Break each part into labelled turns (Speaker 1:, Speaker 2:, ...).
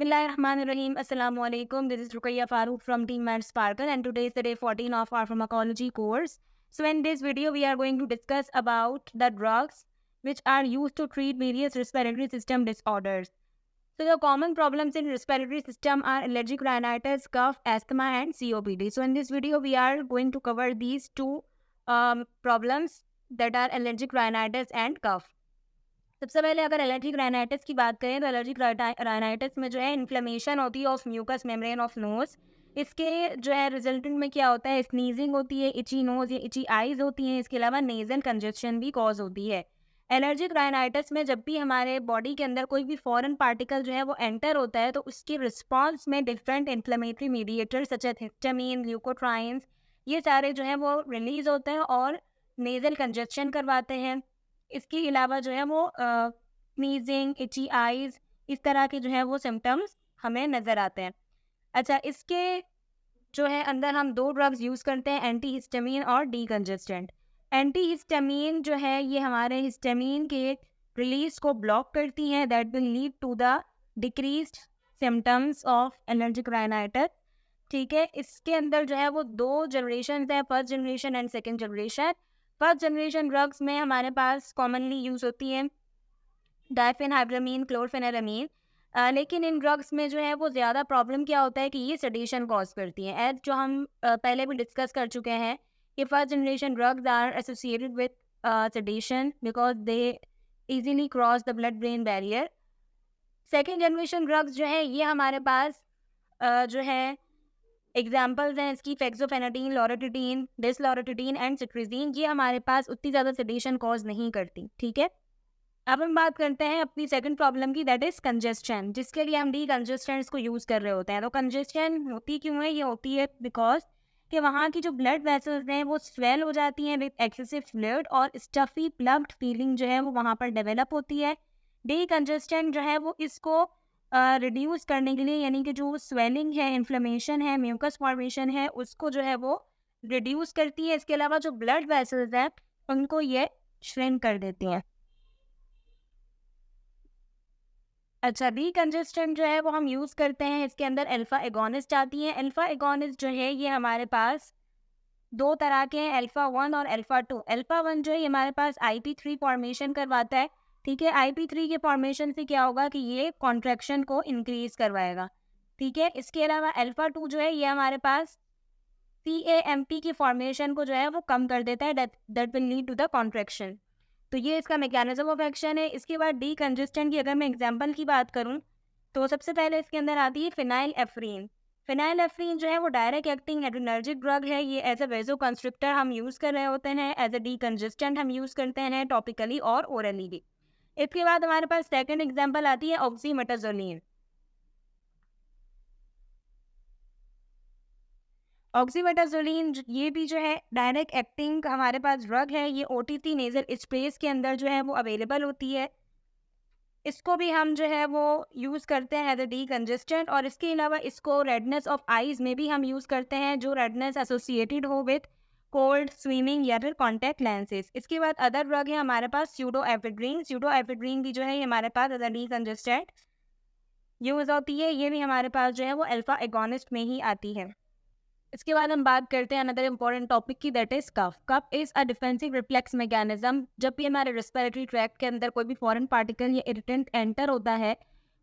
Speaker 1: Bismillahirrahmanirrahim. Assalamu alaikum. This is Ruqayya Farooq from Team Mad Sparkle, and today is the day 14 of our pharmacology course. So in this video, we are going to discuss about the drugs which are used to treat various respiratory system disorders. So the common problems in respiratory system are allergic rhinitis, cough, asthma, and COPD. So in this video, we are going to cover these two problems that are allergic rhinitis and cough. सबसे पहले अगर allergic rhinitis की बात करें तो allergic rhinitis में जो है इन्फ्लेमेशन होती है of mucus membrane of nose. इसके जो है रिजल्टेंट में क्या होता है, स्नीजिंग होती है, इची नोज या इची आईज होती हैं। इसके अलावा नेजल कंजेशन भी कॉज होती है। एलर्जिक राइनाइटिस में जब भी हमारे बॉडी के अंदर कोई भी फॉरेन पार्टिकल जो है वो एंटर होता है तो उसकी रिस्पॉन्स में different inflammatory mediator such as histamine, leukotrienes, ये सारे जो है वो रिलीज होते हैं और नेजल कंजेशन करवाते हैं। इसके अलावा जो है वो स्नीजिंग, इची आईज, इस तरह के जो है वो सिम्टम्स हमें नज़र आते हैं। अच्छा, इसके जो है अंदर हम दो ड्रग्स यूज़ करते हैं, एंटी हिस्टामिन और डीकंजेस्टेंट। एंटी हिस्टामिन जो है ये हमारे हिस्टामिन के रिलीज को ब्लॉक करती हैं, that will lead to the decreased symptoms of allergic rhinitis. ठीक है, इसके अंदर जो है वो दो जनरेशन है, first generation and second generation. First generation drugs में हमारे पास कॉमनली यूज़ होती है डायफेनहाइड्रामीन, क्लोरफेनारामीन। लेकिन इन ड्रग्स में जो है वो ज़्यादा प्रॉब्लम क्या होता है कि ये सेडेशन कॉज करती हैं। एज जो हम पहले भी डिस्कस कर चुके हैं कि first generation drugs are associated with sedation because they easily cross the blood brain barrier. Second generation drugs जो है ये हमारे पास जो है एग्जाम्पल्स हैं इसकी फेक्सोफेनाटीन, लोराटिडीन, डिसलोराटिडीन एंड सिट्रिजीन। ये हमारे पास उतनी ज़्यादा सेडेशन कॉज नहीं करती। ठीक है, अब हम बात करते हैं अपनी सेकंड प्रॉब्लम की, दैट इज कंजेस्शन, जिसके लिए हम डी कंजेस्टेंट्स को यूज़ कर रहे होते हैं। तो कंजेस्शन होती क्यों है? ये होती है बिकॉज कि वहाँ की जो ब्लड वेसल्स हैं वो स्वेल हो जाती हैं विद एक्सेसिव फ्लूइड और स्टफी प्लग्ड फीलिंग जो है वो वहाँ पर डेवलप होती है। डी कंजेस्टेंट जो है वो इसको रिड्यूस करने के लिए, यानी कि जो स्वेलिंग है, इन्फ्लेमेशन है, म्यूकस फॉर्मेशन है, उसको जो है वो रिड्यूस करती है। इसके अलावा जो ब्लड वेसल्स हैं उनको ये श्रिंक कर देती हैं। अच्छा, डीकंजेस्टेंट जो है वो हम यूज़ करते हैं, इसके अंदर अल्फा एगोनिस्ट आती हैं। अल्फा एगोनिस्ट जो है ये हमारे पास दो तरह के हैं, अल्फा 1 और अल्फा 2। अल्फा 1 जो है ये हमारे पास IP3 फॉर्मेशन करवाता है। ठीक है, IP3 के फॉर्मेशन से क्या होगा कि ये कॉन्ट्रैक्शन को इंक्रीज करवाएगा। ठीक है, इसके अलावा अल्फा 2 जो है ये हमारे पास CAMP की फॉर्मेशन को जो है वो कम कर देता है, that will lead to the contraction. तो ये इसका मैकेनिज्म ऑफ एक्शन है। इसके बाद डीकंजेस्टेंट की अगर मैं एग्जांपल की बात करूं तो सबसे पहले इसके अंदर आती है फिनाइल एफ्रीन। फिनाइल एफ्रीन जो है वो डायरेक्ट एक्टिंग एड्रेनर्जिक ड्रग है। ये एज अ वेजो कंस्ट्रिक्टर हम यूज़ कर रहे होते हैं, एज अ डीकंजेस्टेंट हम यूज़ करते हैं टॉपिकली और ओरली भी। इसके बाद हमारे पास सेकेंड एग्जाम्पल आती है ऑक्सीमेटाजोलिन। ऑक्सीमेटाजोलिन ये भी जो है डायरेक्ट एक्टिंग हमारे पास ड्रग है। ये OTC नेजल स्प्रेस के अंदर जो है वो अवेलेबल होती है। इसको भी हम जो है वो यूज़ करते हैं एज अ डीकंजेस्टेंट, और इसके अलावा इसको रेडनेस ऑफ आईज में भी हम यूज़ करते हैं, जो रेडनेस एसोसिएटेड हो विथ कोल्ड, स्विमिंग या फिर कॉन्टैक्ट लेंसेज। इसके बाद अदर ड्रग है हमारे पास स्यूडोएफेड्रीन। स्यूडोएफेड्रीन भी जो है ये हमारे पास एज अ डीकंजेस्टेंट यूज़ होती है। ये भी हमारे पास जो है वो अल्फा एगोनिस्ट में ही आती है। इसके बाद हम बात करते हैं अनदर इम्पॉर्टेंट टॉपिक की, that is cough. Cough is a defensive reflex mechanism. जब भी हमारे रेस्पिरेटरी ट्रैक्ट के अंदर कोई भी फॉरेन पार्टिकल या इरिटेंट एंटर होता है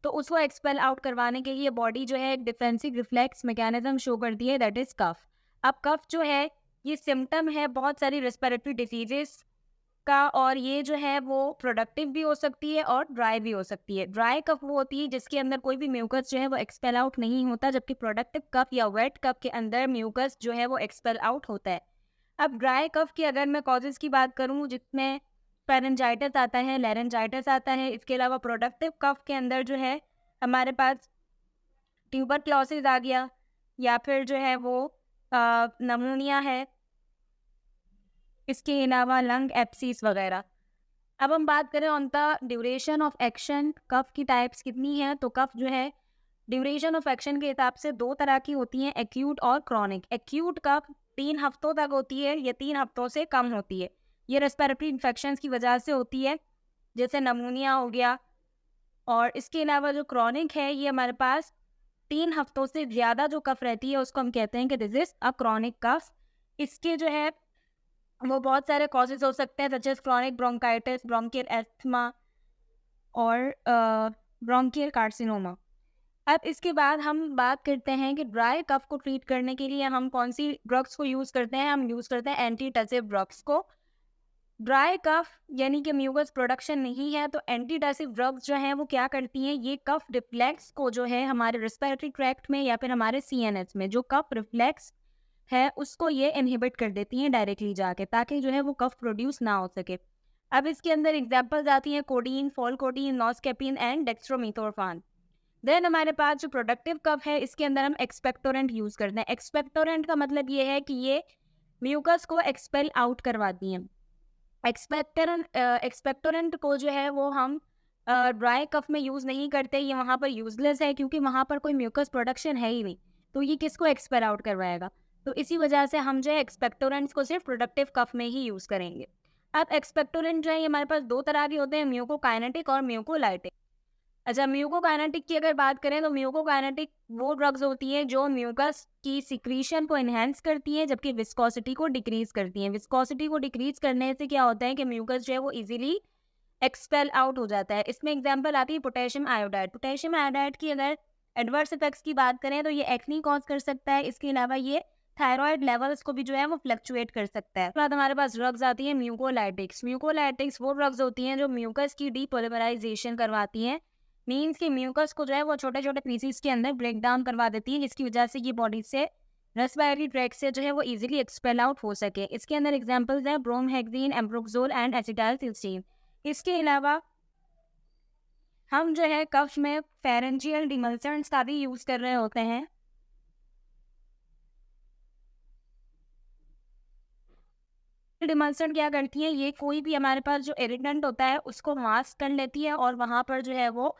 Speaker 1: तो उसको एक्सपेल आउट करवाने के लिए बॉडी जो है एक डिफेंसिव रिफ्लेक्स मैकेनिज्म शो करती है, दैट इज कफ। अब कफ जो है ये सिम्टम है बहुत सारी रेस्पिरेटरी डिजीजेस का, और ये जो है वो प्रोडक्टिव भी हो सकती है और ड्राई भी हो सकती है। ड्राई कफ वो होती है जिसके अंदर कोई भी म्यूकस जो है वो एक्सपेल आउट नहीं होता, जबकि प्रोडक्टिव कफ या वेट कफ के अंदर म्यूकस जो है वो एक्सपेल आउट होता है। अब ड्राई कफ की अगर मैं कॉजेज़ की बात करूँ, जिसमें फेरेंजाइटिस आता है, लैरेंजाइटिस आता है। इसके अलावा प्रोडक्टिव कफ के अंदर जो है हमारे पास ट्यूबरक्लोसिस आ गया, या फिर जो है वो नमोनिया है, इसके अलावा लंग एप्सीस वगैरह। अब हम बात करें on the duration of action, कफ की टाइप्स कितनी है, तो कफ जो है ड्यूरेशन ऑफ एक्शन के हिसाब से दो तरह की होती हैं, एक्यूट और क्रॉनिक। एक्यूट कफ 3 हफ्तों तक होती है, ये 3 हफ्तों से कम होती है। ये रेस्पिरेटरी इन्फेक्शंस की वजह से होती है, जैसे नमूनिया हो गया, और इसके अलावा जो क्रॉनिक है, ये हमारे पास 3 हफ्तों से ज़्यादा जो कफ रहती है उसको हम कहते हैं कि this is a chronic cough. इसके जो है वो बहुत सारे कॉजेज़ हो सकते हैं, such as chronic bronchitis, bronchial asthma और ब्रोंकियल कार्सिनोमा। अब इसके बाद हम बात करते हैं कि ड्राई कफ को ट्रीट करने के लिए हम कौन सी ड्रग्स को यूज़ करते हैं। हम यूज़ करते हैं एंटी टसिव ड्रग्स को। ड्राई कफ यानी कि म्यूकस प्रोडक्शन नहीं है, तो एंटी टसिव ड्रग्स जो हैं वो क्या करती हैं, ये कफ रिफ्लेक्स को जो है हमारे रेस्पिरेटरी ट्रैक्ट में या फिर हमारे सीएनएस में जो कफ रिफ्लेक्स है उसको ये इनहिबिट कर देती हैं डायरेक्टली जाके, ताकि जो है वो कफ प्रोड्यूस ना हो सके। अब इसके अंदर एग्जांपल्स आती हैं कोडीन, फॉलकोडीन, नॉस्केपिन एंड डेक्स्ट्रोमिथोरफान। देन हमारे पास जो प्रोडक्टिव कफ है, इसके अंदर हम एक्सपेक्टोरेंट यूज़ करते हैं। एक्सपेक्टोरेंट का मतलब ये है कि ये म्यूकस को एक्सपेल आउट करवाती हैं। एक्सपेक्टोरेंट को जो है वो हम ड्राई कफ में यूज़ नहीं करते, ये वहाँ पर यूज़लेस है क्योंकि वहाँ पर कोई म्यूकस प्रोडक्शन है ही नहीं, तो ये किसको एक्सपेल आउट करवाएगा। तो इसी वजह से हम जो है एक्सपेक्टोरेंट्स को सिर्फ प्रोडक्टिव कफ में ही यूज़ करेंगे। अब एक्सपेक्टोरेंट जो है ये हमारे पास 2 तरह के होते हैं, म्यूकोकाइनेटिक और म्यूकोलाइटिक। अच्छा, म्यूकोकाइनेटिक की अगर बात करें तो म्यूकोकाइनेटिक वो ड्रग्स होती हैं जो म्यूकस की सिक्रीशन को एनहांस करती हैं, जबकि विस्कोसिटी को डिक्रीज करती हैं। विस्कोसिटी को डिक्रीज करने से क्या होता है कि म्यूकस जो है वो इजीली एक्सपेल आउट हो जाता है। इसमें एग्जांपल आती है पोटेशियम आयोडाइड। पोटेशियम आयोडाइड की अगर एडवर्स इफेक्ट्स की बात करें तो ये एक्नी कॉज कर सकता है। इसके अलावा ये थायराइड लेवल्स को भी जो है वो फ्लक्चुएट कर सकता है। उसके बाद हमारे पास ड्रग्स आती है म्यूकोलाइटिक्स। म्यूकोलाइटिक्स वो ड्रग्स होती हैं जो म्यूकस की डीपोलिमराइजेशन करवाती हैं, मीन्स कि म्यूकस को जो है वो छोटे छोटे पीसीस के अंदर ब्रेक डाउन करवा देती है, जिसकी वजह से ये बॉडी से रेस्पिरेटरी ट्रैक्ट से जो है वो इजीली एक्सपेल आउट हो सके। इसके अंदर एग्जांपल्स हैं ब्रोमहेक्सिन, एम्ब्रोक्सोल एंड एसिटाइलसिस्टीन। इसके अलावा हम जो है कफ में फेरेंजियल डिमल्सेंट्स का भी यूज़ कर रहे होते हैं। डिमल्सेंट क्या करती है, ये कोई भी हमारे पास जो इरिटेंट होता है उसको मास्क कर लेती है और वहाँ पर जो है वो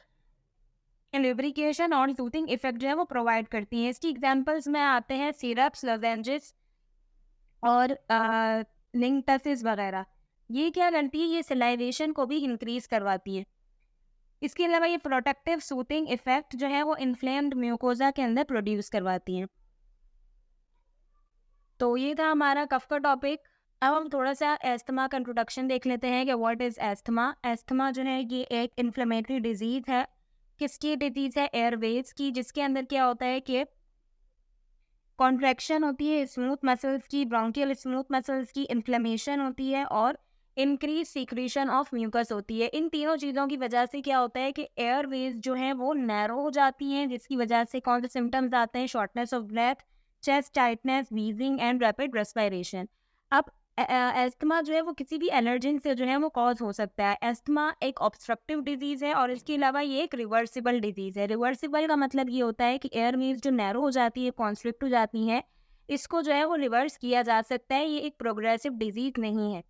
Speaker 1: लुब्रिकेशन और सूथिंग इफेक्ट जो है वो प्रोवाइड करती हैं। इसकी एग्जांपल्स में आते हैं सिरप्स, लॉजेंजेस और लिंकटसिस वगैरह। ये क्या करती है, ये सलाइवेशन को भी इंक्रीज करवाती है। इसके अलावा ये प्रोटेक्टिव सूथिंग इफेक्ट जो है वो इन्फ्लेम्ड म्यूकोजा के अंदर प्रोड्यूस करवाती हैं। तो ये था हमारा कफ का टॉपिक। अब हम थोड़ा सा एस्थमा का इंट्रोडक्शन देख लेते हैं कि व्हाट इज़ एस्थमा। एस्थमा जो है ये एक इन्फ्लेमेटरी डिजीज़ है। किसकी डिजीज़ है? एयरवेज की, जिसके अंदर क्या होता है कि कॉन्ट्रैक्शन होती है स्मूथ मसल्स की, ब्रोंकियल स्मूथ मसल्स की, इन्फ्लेमेशन होती है और इंक्रीज सीक्रेशन ऑफ म्यूकस होती है। इन तीनों चीज़ों की वजह से क्या होता है कि एयरवेज जो है वो नैरो हो जाती हैं, जिसकी वजह से कौन से सिम्टम्स आते हैं? Shortness of breath, chest tightness, wheezing and rapid respiration. अब एस्थमा जो है वो किसी भी एलर्जिन से जो है वो कॉज हो सकता है। एस्थमा एक ऑब्स्ट्रक्टिव डिजीज़ है और इसके अलावा ये एक रिवर्सिबल डिजीज़ है। रिवर्सिबल का मतलब ये होता है कि एयरवेज जो नैरो हो जाती है, कॉन्स्ट्रिक्ट हो जाती हैं, इसको जो है वो रिवर्स किया जा सकता है। ये एक प्रोग्रेसिव डिजीज़ नहीं है।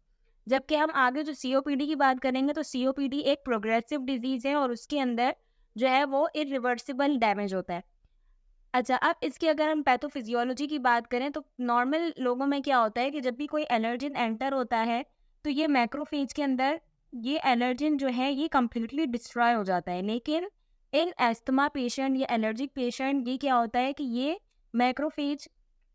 Speaker 1: जबकि हम आगे जो सीओपीडी की बात करेंगे तो सीओपीडी एक प्रोग्रेसिव डिजीज़ है और उसके अंदर जो है वो इरिवर्सिबल डैमेज होता है। अच्छा, अब इसकी अगर हम पैथोफिजियोलॉजी की बात करें तो नॉर्मल लोगों में क्या होता है कि जब भी कोई एलर्जिन एंटर होता है तो ये मैक्रोफेज के अंदर ये एलर्जिन जो है ये कम्प्लीटली डिस्ट्रॉय हो जाता है। लेकिन एक एस्थमा पेशेंट या एलर्जिक पेशेंट ये क्या होता है कि ये मैक्रोफेज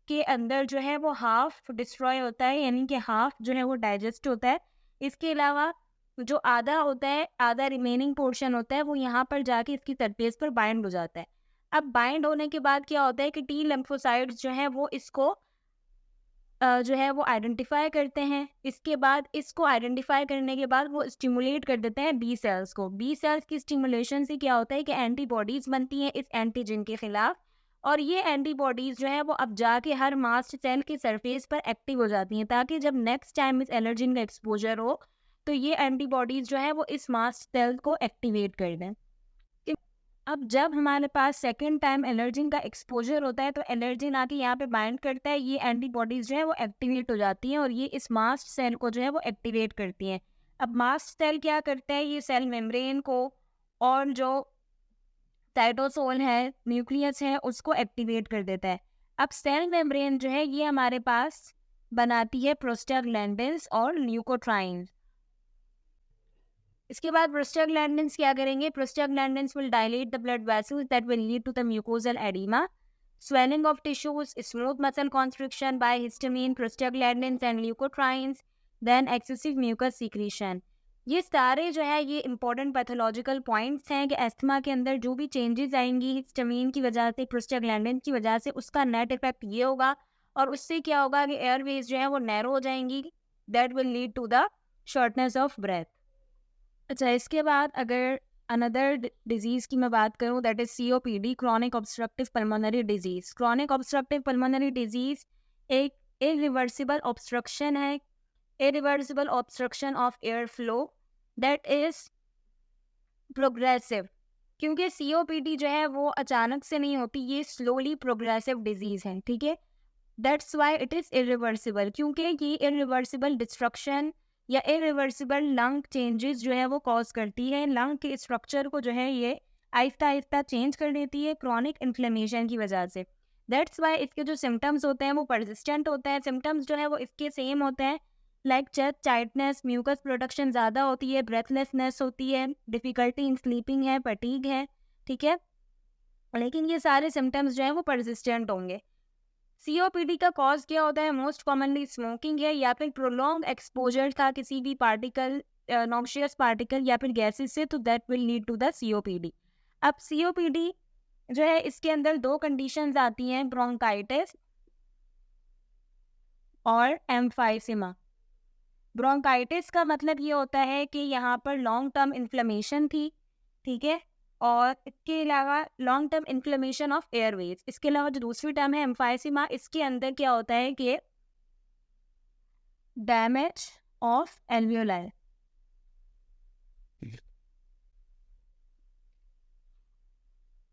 Speaker 1: के अंदर जो है वो हाफ डिस्ट्रॉय होता है, यानी कि हाफ जो है वो डाइजेस्ट होता है। इसके अलावा जो आधा होता है, आधा रिमेनिंग पोर्शन होता है, वो यहाँ पर जाके इसकी सरफेस पर बाइंड हो जाता है। अब बाइंड होने के बाद क्या होता है कि टी लिम्फोसाइट्स जो हैं वो इसको जो है वो आइडेंटिफाई करते हैं। इसके बाद इसको आइडेंटिफाई करने के बाद वो स्टिमुलेट कर देते हैं बी सेल्स को। बी सेल्स की स्टिमुलेशन से क्या होता है कि एंटीबॉडीज़ बनती हैं इस एंटीजन के खिलाफ और ये एंटीबॉडीज़ जो है वो अब जाके हर मास्ट सेल के सरफेस पर एक्टिव हो जाती हैं, ताकि जब नेक्स्ट टाइम इस एलर्जिन का एक्सपोजर हो तो ये एंटीबॉडीज़ जो है वो इस मास्ट सेल को एक्टिवेट कर दें। अब जब हमारे पास सेकेंड टाइम एलर्जिन का एक्सपोजर होता है तो एलर्जिन आके यहाँ पे बाइंड करता है, ये एंटीबॉडीज़ जो है वो एक्टिवेट हो जाती हैं और ये इस मास्ट सेल को जो है वो एक्टिवेट करती हैं। अब मास्ट सेल क्या करता है, ये सेल मेम्ब्रेन को और जो साइटोसोल है, न्यूक्लियस है, उसको एक्टिवेट कर देता है। अब सेल मेम्ब्रेन जो है ये हमारे पास बनाती है प्रोस्टाग्लैंडिन्स और ल्यूकोट्राइन्स। इसके बाद प्रोस्टाग्लैंडिन्स क्या करेंगे, prostaglandins will dilate the blood vessels that will lead to the mucosal oedema, swelling of tissues, smooth muscle constriction by histamine, prostaglandins and leukotrienes, then excessive mucus secretion. ये सारे जो है ये इंपॉर्टेंट पैथोलॉजिकल पॉइंट्स हैं कि asthma के अंदर जो भी चेंजेस आएंगी हिस्टामिन की वजह से, प्रोस्टाग्लैंडिन की वजह से, उसका नेट इफेक्ट ये होगा और उससे क्या होगा कि एयरवेज जो है वो नैरो हो जाएंगी, that will lead to the shortness of breath. अच्छा, इसके बाद अगर अनदर डिजीज़ की मैं बात करूं, that is COPD, chronic obstructive pulmonary disease. Chronic obstructive pulmonary disease एक इरिवर्सिबल ऑब्स्ट्रक्शन है, irreversible obstruction of air flow that is progressive. क्योंकि COPD जो है वो अचानक से नहीं होती, ये स्लोली प्रोग्रेसिव डिजीज़ है, ठीक है. That's why it is irreversible, क्योंकि ये इरिवर्सिबल डिस्ट्रक्शन या इरिवर्सिबल लंग चेंजेस जो है वो कॉज करती है. लंग के स्ट्रक्चर को जो है ये आहिस्ता आहिस्ता चेंज कर देती है क्रॉनिक इन्फ्लेमेशन की वजह से. दैट्स वाई इसके जो सिम्टम्स होते हैं वो परसिस्टेंट होते हैं. सिम्टम्स जो है वो इसके सेम होते हैं, like chest tightness, mucus production ज़्यादा होती है, ब्रेथलेसनेस होती है, डिफ़िकल्टी इन स्लीपिंग है, फटीग है, ठीक है. लेकिन ये सारे सिम्टम्स जो है वो परसिस्टेंट होंगे. COPD का कॉज क्या होता है, मोस्ट कॉमनली स्मोकिंग है या फिर प्रोलॉन्ग एक्सपोजर था किसी भी पार्टिकल, नॉक्शियस पार्टिकल या फिर गैसेस से, तो that will lead to the COPD. अब COPD जो है इसके अंदर दो कंडीशंस आती हैं, ब्रोंकाइटिस और एम्फाइसीमा. ब्रोंकाइटिस का मतलब ये होता है कि यहाँ पर लॉन्ग टर्म इन्फ्लेमेशन थी, ठीक है, और इसके अलावा long term inflammation of Airways. इसके अलावा जो दूसरी टर्म है एम्फाइसीमा, इसके अंदर क्या होता है कि डैमेज ऑफ एल्वियोलाई.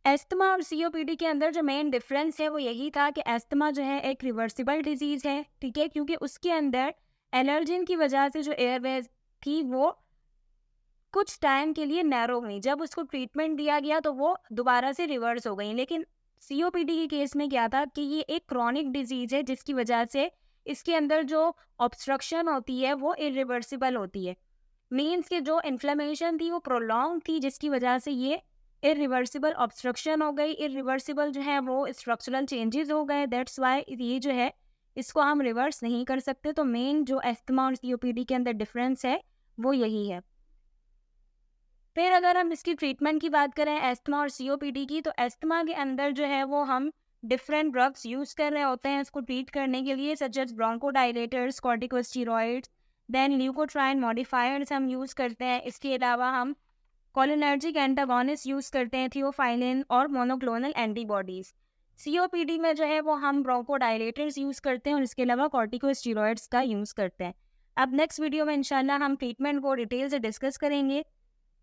Speaker 1: एस्थमा और COPD के अंदर जो मेन डिफरेंस है वो यही था कि एस्थमा जो है एक रिवर्सिबल डिजीज़ है, ठीक है, क्योंकि उसके अंदर एलर्जिन की वजह से जो एयरवेज थी वो कुछ टाइम के लिए नैरो हुई. जब उसको ट्रीटमेंट दिया गया तो वो दोबारा से रिवर्स हो गई. लेकिन COPD के केस में क्या था कि ये एक क्रॉनिक डिजीज़ है जिसकी वजह से इसके अंदर जो ऑब्स्ट्रक्शन होती है वो इरिवर्सिबल होती है. मीन्स कि जो इन्फ्लेमेशन थी वो प्रोलॉन्ग थी जिसकी वजह से ये इरिवर्सिबल ऑब्स्ट्रक्शन हो गई. इरिवर्सिबल जो है वो स्ट्रक्चरल चेंजेस हो गए. दैट्स वाई ये जो है इसको हम रिवर्स नहीं कर सकते. तो मेन जो एस्थमा और COPD के अंदर डिफरेंस है वो यही है. फिर अगर हम इसकी ट्रीटमेंट की बात करें एस्थमा और COPD की, तो एस्थमा के अंदर जो है वो हम डिफरेंट ड्रग्स यूज़ कर रहे होते हैं इसको ट्रीट करने के लिए, such as bronchodilators, corticosteroids, then leukotriene modifiers हम यूज़ करते हैं. इसके अलावा हम कोलिनर्जिक एंटागोनिस्ट यूज़ करते हैं, थियोफाइलिन और मोनोक्लोनल एंटीबॉडीज़. COPD में जो है वो हम ब्रोंकोडायलेटर्स यूज़ करते हैं और इसके अलावा कॉर्टिकोस्टेरॉइड्स का यूज़ करते हैं. अब नेक्स्ट वीडियो में इंशाल्लाह हम ट्रीटमेंट को डिटेल से डिस्कस करेंगे.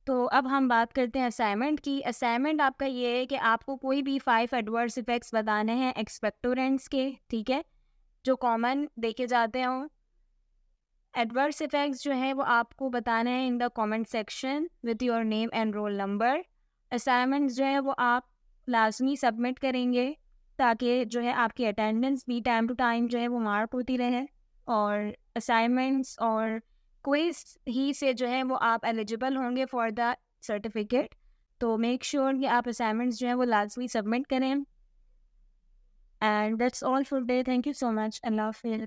Speaker 1: तो अब हम बात करते हैं असाइनमेंट की. असाइनमेंट आपका ये है कि आपको कोई भी 5 एडवर्स इफेक्ट्स बताने हैं एक्सपेक्टोरेंट्स के, ठीक है, जो कॉमन देखे जाते हों. एडवर्स इफेक्ट्स जो है वो आपको बताने हैं in the comment section with your name and roll number. Assignments जो है वो आप लाजमी सबमिट करेंगे ताकि जो है आपकी अटेंडेंस भी टाइम टू टाइम जो है वो मार्क होती रहे. और असाइनमेंट्स और क्विज ही से जो है वो आप एलिजिबल होंगे फॉर द सर्टिफिकेट. तो मेक श्योर कि आप असाइनमेंट्स जो है वो लाजमी सबमिट करें. And that's all for day. Thank you so much. Allah हाफिज़.